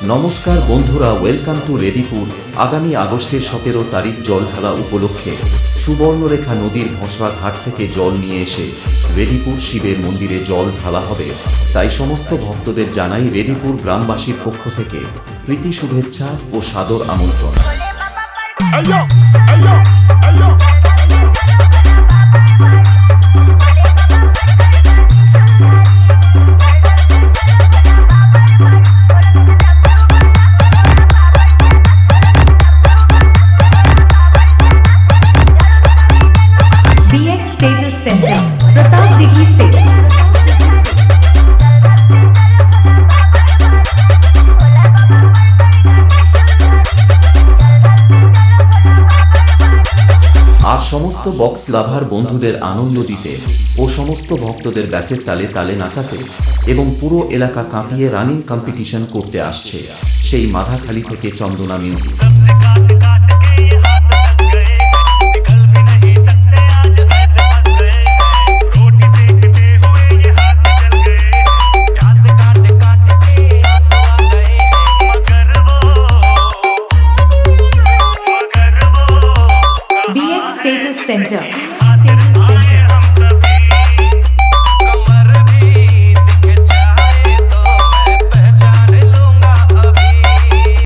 নমস্কার বন্ধুরা, welcome to রেডিপুর। আগামী আগস্টের 17 তারিখ জল ঢালা উপলক্ষে সুবর্ণরেখা নদীর ভসরা ঘাট থেকে জল নিয়ে এসে রেডিপুর শিবের মন্দিরে জল ঢালা হবে। তাই সমস্ত ভক্তদের জানাই রেডিপুর গ্রামবাসীর পক্ষ থেকে প্রীতি শুভেচ্ছা ও সাদর আমন্ত্রণ। स्टेटस सेंटर प्रताप दिघी से আর সমস্ত বক্স লাভার বন্ধুদের আনন্দ দিতে ও সমস্ত ভক্তদের ব্যাসের তালে তালে নাচাতে এবং পুরো এলাকা কাঁপিয়ে রানিং কম্পিটিশন করতে আসছে সেই মাথাখালি থেকে চন্দনা মিউজিক।